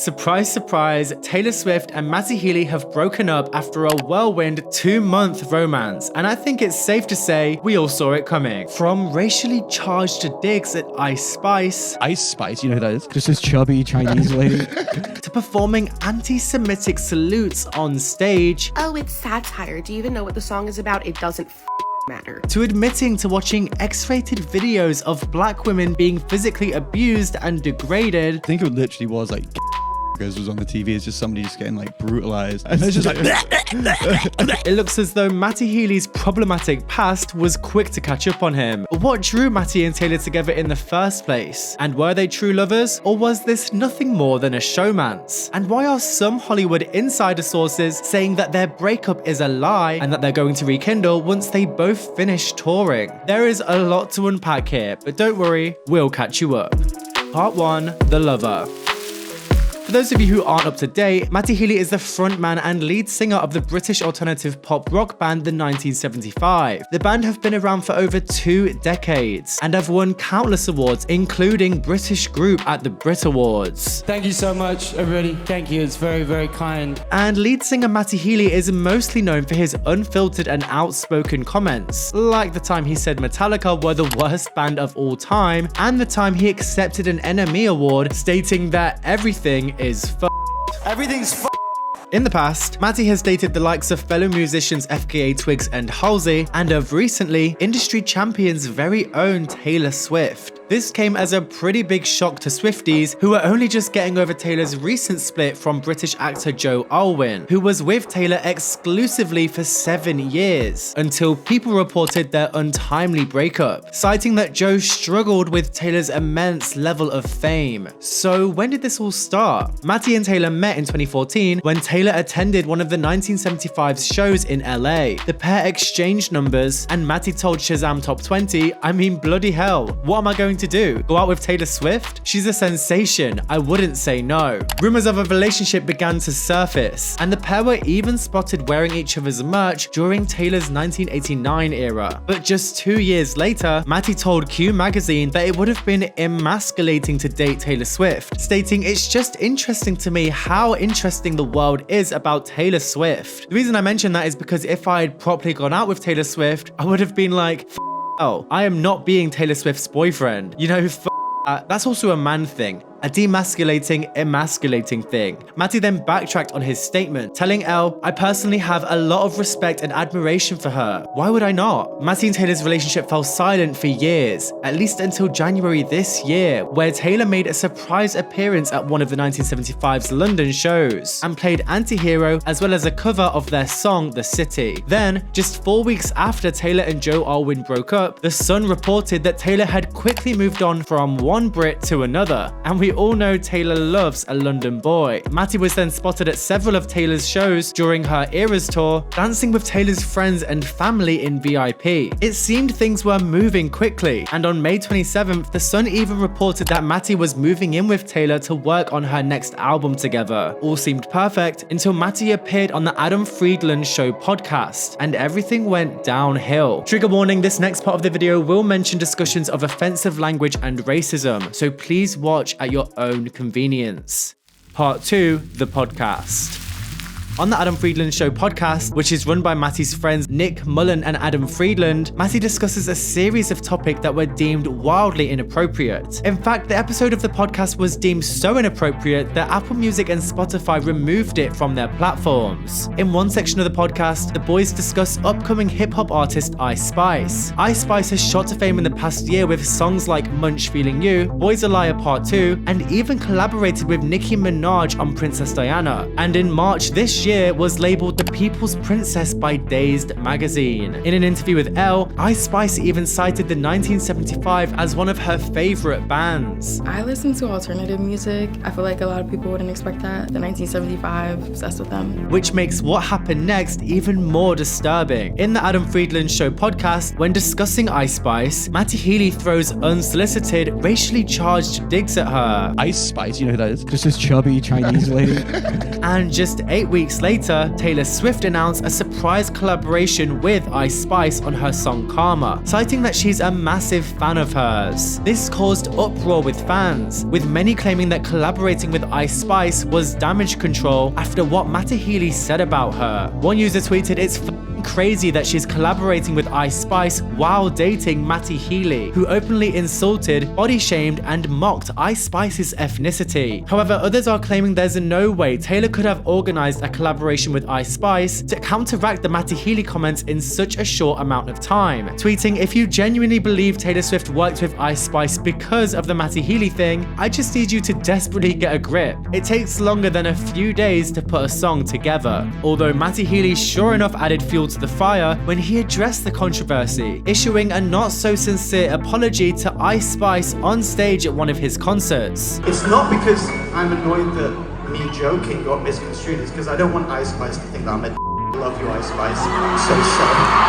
Surprise, surprise, Taylor Swift and Matty Healy have broken up after a whirlwind 2-month romance, and I think it's safe to say we all saw it coming. From racially charged digs at Ice Spice, you know who that is? Just this chubby Chinese lady. to performing anti-Semitic salutes on stage, oh, it's satire. Do you even know what the song is about? It doesn't matter. To admitting to watching X-rated videos of black women being physically abused and degraded. I think it literally was like was on the TV. It's just somebody just getting like brutalized, and it's just like It looks as though Matty Healy's problematic past was quick to catch up on him. What drew Matty and Taylor together in the first place? And were they true lovers, or was this nothing more than a showmance? And why are some Hollywood insider sources saying that their breakup is a lie and that they're going to rekindle once they both finish touring? There is a lot to unpack here, but don't worry, we'll catch you up. Part 1, The Lover. For those of you who aren't up to date, Matty Healy is the frontman and lead singer of the British alternative pop rock band The 1975. The band have been around for over 2 decades and have won countless awards, including British Group at the Brit Awards. Thank you so much, everybody. Thank you. It's very, very kind. And lead singer Matty Healy is mostly known for his unfiltered and outspoken comments, like the time he said Metallica were the worst band of all time, and the time he accepted an NME award stating that everything is Everything's In the past, Matty has dated the likes of fellow musicians FKA Twigs and Halsey, and of recently, industry champion's very own Taylor Swift. This came as a pretty big shock to Swifties, who were only just getting over Taylor's recent split from British actor Joe Alwyn, who was with Taylor exclusively for 7 years, until people reported their untimely breakup, citing that Joe struggled with Taylor's immense level of fame. So when did this all start? Matty and Taylor met in 2014 when Taylor attended one of the 1975's shows in LA. The pair exchanged numbers, and Matty told Shazam Top 20, I mean bloody hell, what am I going to do? Go out with Taylor Swift? She's a sensation, I wouldn't say no. Rumors of a relationship began to surface, and the pair were even spotted wearing each other's merch during Taylor's 1989 era. But just 2 years later, Matty told Q magazine that it would have been emasculating to date Taylor Swift, stating, it's just interesting to me how interesting the world is about Taylor Swift. The reason I mention that is because if I had properly gone out with Taylor Swift, I would have been like, oh, I am not being Taylor Swift's boyfriend. You know, that's also a man thing. A demasculating, emasculating thing. Matty then backtracked on his statement, telling Elle, I personally have a lot of respect and admiration for her. Why would I not? Matty and Taylor's relationship fell silent for years, at least until January this year, where Taylor made a surprise appearance at one of the 1975's London shows, and played Anti-Hero as well as a cover of their song, The City. Then, just 4 weeks after Taylor and Joe Alwyn broke up, The Sun reported that Taylor had quickly moved on from one Brit to another, and we all know Taylor loves a London boy. Matty was then spotted at several of Taylor's shows during her Eras tour, dancing with Taylor's friends and family in VIP. It seemed things were moving quickly, and on May 27th, The Sun even reported that Matty was moving in with Taylor to work on her next album together. All seemed perfect until Matty appeared on the Friedland Show podcast, and everything went downhill. Trigger warning, this next part of the video will mention discussions of offensive language and racism, so please watch at your own convenience. Part 2, the podcast. On the Friedland Show podcast, which is run by Matty's friends Nick Mullen and Adam Friedland, Matty discusses a series of topics that were deemed wildly inappropriate. In fact, the episode of the podcast was deemed so inappropriate that Apple Music and Spotify removed it from their platforms. In one section of the podcast, the boys discuss upcoming hip-hop artist Ice Spice. Ice Spice has shot to fame in the past year with songs like Munch Feeling You, Boys a Liar Part 2, and even collaborated with Nicki Minaj on Princess Diana. And in March this year, was labeled the People's Princess by Dazed magazine. In an interview with Elle, Ice Spice even cited the 1975 as one of her favorite bands. I listen to alternative music. I feel like a lot of people wouldn't expect that. The 1975, obsessed with them. Which makes what happened next even more disturbing. In the Friedland Show podcast, when discussing Ice Spice, Matty Healy throws unsolicited, racially charged digs at her. Ice Spice, you know who that is? Just this chubby Chinese lady. And just 8 weeks weeks later, Taylor Swift announced a surprise collaboration with Ice Spice on her song Karma, citing that she's a massive fan of hers. This caused uproar with fans, with many claiming that collaborating with Ice Spice was damage control after what Matty Healy said about her. One user tweeted, "It's crazy that she's collaborating with Ice Spice while dating Matty Healy, who openly insulted, body shamed, and mocked Ice Spice's ethnicity." However, others are claiming there's no way Taylor could have organized a collaboration with Ice Spice to counteract the Matty Healy comments in such a short amount of time, tweeting, "If you genuinely believe Taylor Swift worked with Ice Spice because of the Matty Healy thing, I just need you to desperately get a grip. It takes longer than a few days to put a song together." Although Matty Healy sure enough added fuel to the fire when he addressed the controversy, issuing a not so sincere apology to Ice Spice on stage at one of his concerts. "It's not because I'm annoyed that me joking got misconstrued, it's because I don't want Ice Spice to think that I'm a love you, Ice Spice. I'm so sorry."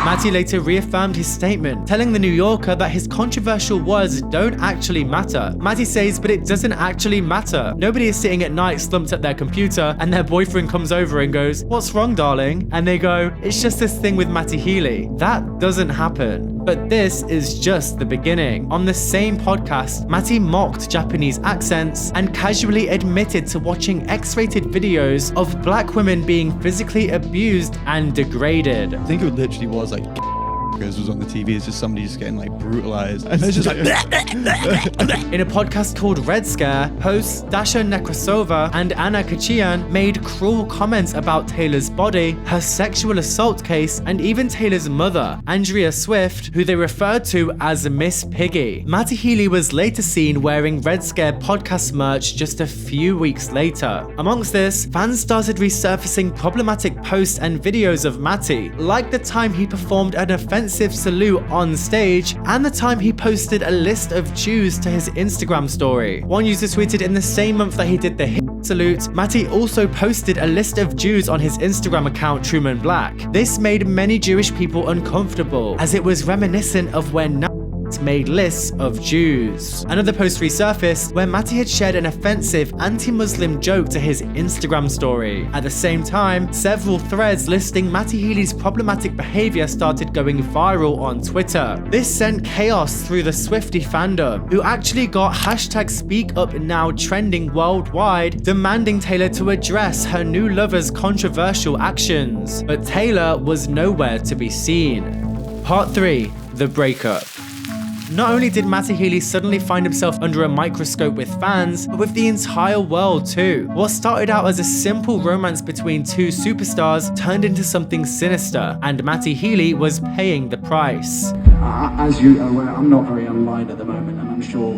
Matty later reaffirmed his statement, telling The New Yorker that his controversial words don't actually matter. Matty says, "But it doesn't actually matter. Nobody is sitting at night slumped at their computer and their boyfriend comes over and goes, 'What's wrong, darling?' And they go, 'It's just this thing with Matty Healy.' That doesn't happen." But this is just the beginning. On the same podcast, Matty mocked Japanese accents and casually admitted to watching X-rated videos of black women being physically abused and degraded. I think it literally was like was on the TV. It's just somebody just getting like brutalized, and it's just like In a podcast called Red Scare, hosts Dasha Nekrasova and Anna Kachian made cruel comments about Taylor's body, her sexual assault case, and even Taylor's mother, Andrea Swift, who they referred to as Miss Piggy. Matty Healy was later seen wearing Red Scare podcast merch just a few weeks later. Amongst this, fans started resurfacing problematic posts and videos of Matty, like the time he performed an offensive salute on stage and the time he posted a list of Jews to his Instagram story. One user tweeted, "In the same month that he did the salute, Matty also posted a list of Jews on his Instagram account Truman Black. This made many Jewish people uncomfortable, as it was reminiscent of when made lists of Jews." Another post resurfaced where Matty had shared an offensive anti-Muslim joke to his Instagram story. At the same time, several threads listing Matty Healy's problematic behavior started going viral on Twitter. This sent chaos through the Swiftie fandom, who actually got #SpeakUpNow trending worldwide, demanding Taylor to address her new lover's controversial actions. But Taylor was nowhere to be seen. Part 3. The breakup. Not only did Matty Healy suddenly find himself under a microscope with fans, but with the entire world too. What started out as a simple romance between two superstars turned into something sinister, and Matty Healy was paying the price. As you are aware, I'm not very online at the moment, and I'm sure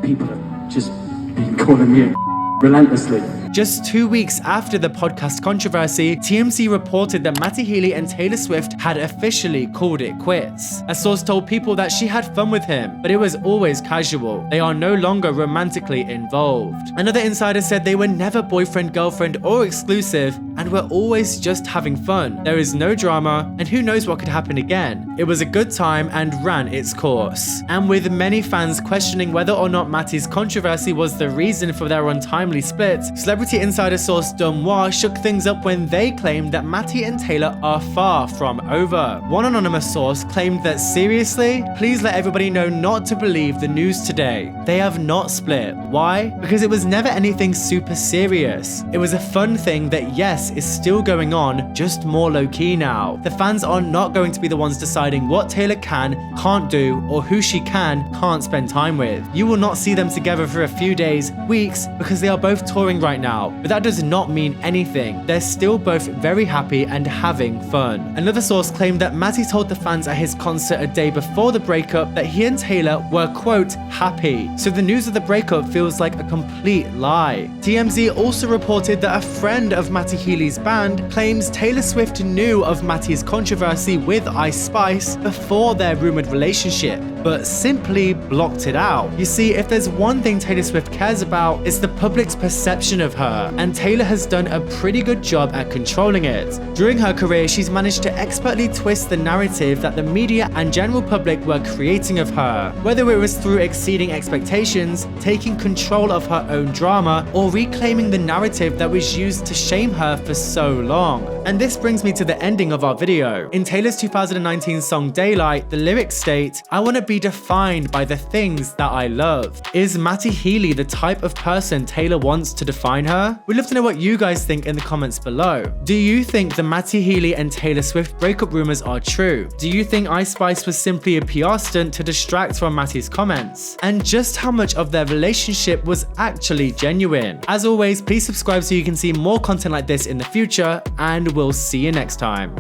people have just been calling me relentlessly. Just 2 weeks after the podcast controversy, TMZ reported that Matty Healy and Taylor Swift had officially called it quits. A source told People that she had fun with him, but it was always casual. They are no longer romantically involved. Another insider said they were never boyfriend, girlfriend, or exclusive, and were always just having fun. There is no drama, and who knows what could happen again. It was a good time and ran its course. And with many fans questioning whether or not Matty's controversy was the reason for their untimely split, celebrity insider source Dumois shook things up when they claimed that Matty and Taylor are far from over. One anonymous source claimed that, "Seriously? Please let everybody know not to believe the news today. They have not split. Why? Because it was never anything super serious. It was a fun thing that, yes, is still going on, just more low-key now. The fans are not going to be the ones deciding what Taylor can, can't do, or who she can, can't spend time with. You will not see them together for a few days, weeks, because they are both touring right now. But that does not mean anything. They're still both very happy and having fun." Another source claimed that Matty told the fans at his concert a day before the breakup that he and Taylor were, quote, happy. So the news of the breakup feels like a complete lie. TMZ also reported that a friend of Matty Healy's band claims Taylor Swift knew of Matty's controversy with Ice Spice before their rumored relationship. but simply blocked it out. You see, if there's one thing Taylor Swift cares about, it's the public's perception of her, and Taylor has done a pretty good job at controlling it. During her career, she's managed to expertly twist the narrative that the media and general public were creating of her, whether it was through exceeding expectations, taking control of her own drama, or reclaiming the narrative that was used to shame her for so long. And this brings me to the ending of our video. In Taylor's 2019 song Daylight, the lyrics state, "I want to be defined by the things that I love." Is Matty Healy the type of person Taylor wants to define her? We'd love to know what you guys think in the comments below. Do you think the Matty Healy and Taylor Swift breakup rumors are true? Do you think Ice Spice was simply a PR stunt to distract from Matty's comments? And just how much of their relationship was actually genuine? As always, please subscribe so you can see more content like this in the future, and we'll see you next time.